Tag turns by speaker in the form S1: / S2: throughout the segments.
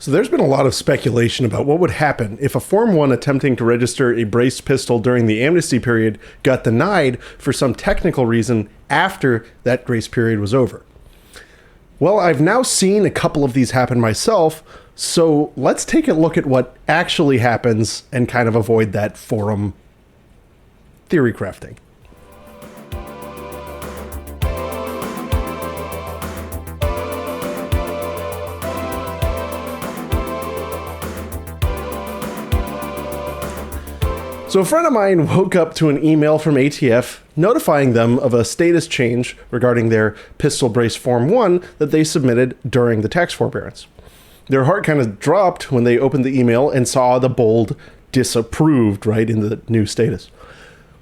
S1: So there's been a lot of speculation about what would happen if a Form 1 attempting to register a braced pistol during the amnesty period got denied for some technical reason after that grace period was over. Well, I've now seen a couple of these happen myself, so let's take a look at what actually happens and kind of avoid that forum theory crafting. So a friend of mine woke up to an email from ATF notifying them of a status change regarding their pistol brace Form 1 that they submitted during the tax forbearance. Their heart kind of dropped when they opened the email and saw the bold disapproved right in the new status.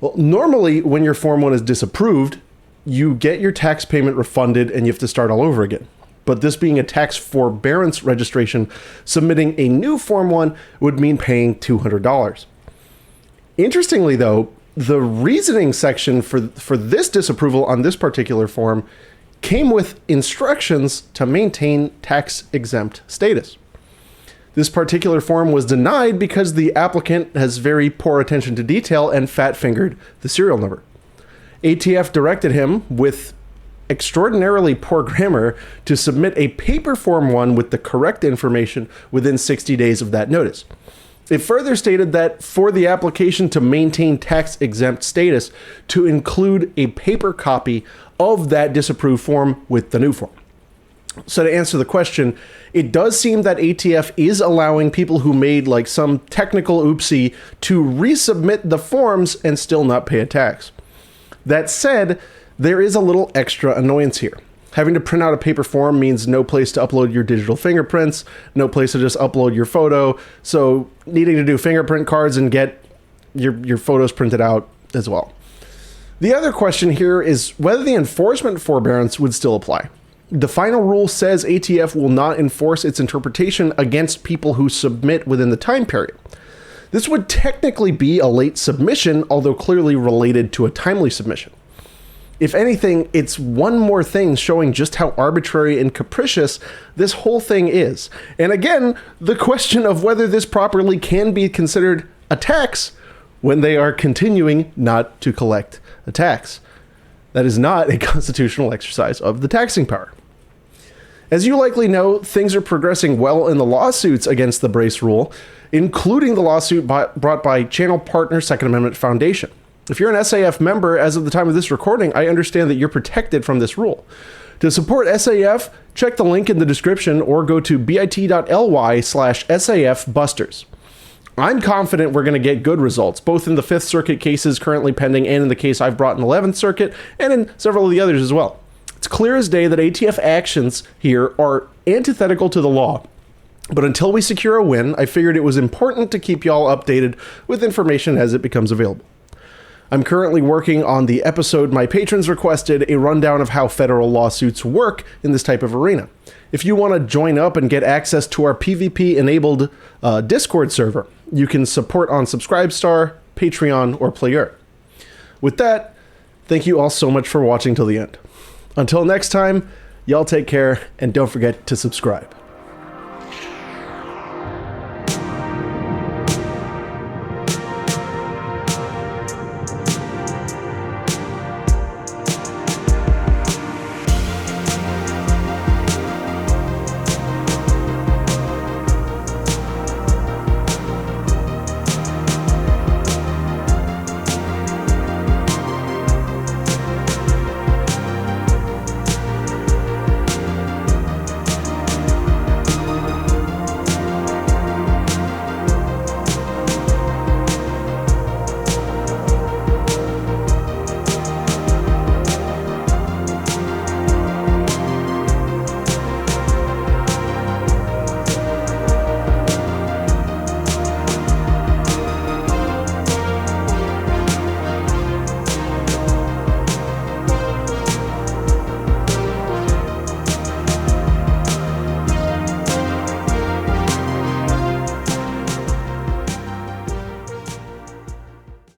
S1: Well, normally when your Form 1 is disapproved, you get your tax payment refunded and you have to start all over again. But this being a tax forbearance registration, submitting a new Form 1 would mean paying $200. Interestingly, though, the reasoning section for this disapproval on this particular form came with instructions to maintain tax-exempt status. This particular form was denied because the applicant has very poor attention to detail and fat-fingered the serial number. ATF directed him, with extraordinarily poor grammar, to submit a paper Form 1 with the correct information within 60 days of that notice. It further stated that for the application to maintain tax-exempt status, to include a paper copy of that disapproved form with the new form. So to answer the question, it does seem that ATF is allowing people who made like some technical oopsie to resubmit the forms and still not pay a tax. That said, there is a little extra annoyance here. Having to print out a paper form means no place to upload your digital fingerprints, no place to just upload your photo, so needing to do fingerprint cards and get your photos printed out as well. The other question here is whether the enforcement forbearance would still apply. The final rule says ATF will not enforce its interpretation against people who submit within the time period. This would technically be a late submission, although clearly related to a timely submission. If anything, it's one more thing showing just how arbitrary and capricious this whole thing is. And again, the question of whether this properly can be considered a tax when they are continuing not to collect a tax. That is not a constitutional exercise of the taxing power. As you likely know, things are progressing well in the lawsuits against the brace rule, including the lawsuit brought by channel partner Second Amendment Foundation. If you're an SAF member, as of the time of this recording, I understand that you're protected from this rule. To support SAF, check the link in the description or go to bit.ly/SAFbusters. I'm confident we're going to get good results, both in the Fifth Circuit cases currently pending and in the case I've brought in 11th Circuit and in several of the others as well. It's clear as day that ATF actions here are antithetical to the law. But until we secure a win, I figured it was important to keep y'all updated with information as it becomes available. I'm currently working on the episode my patrons requested, a rundown of how federal lawsuits work in this type of arena. If you want to join up and get access to our PvP-enabled Discord server, you can support on Subscribestar, Patreon, or Player. With that, thank you all so much for watching till the end. Until next time, y'all take care, and don't forget to subscribe.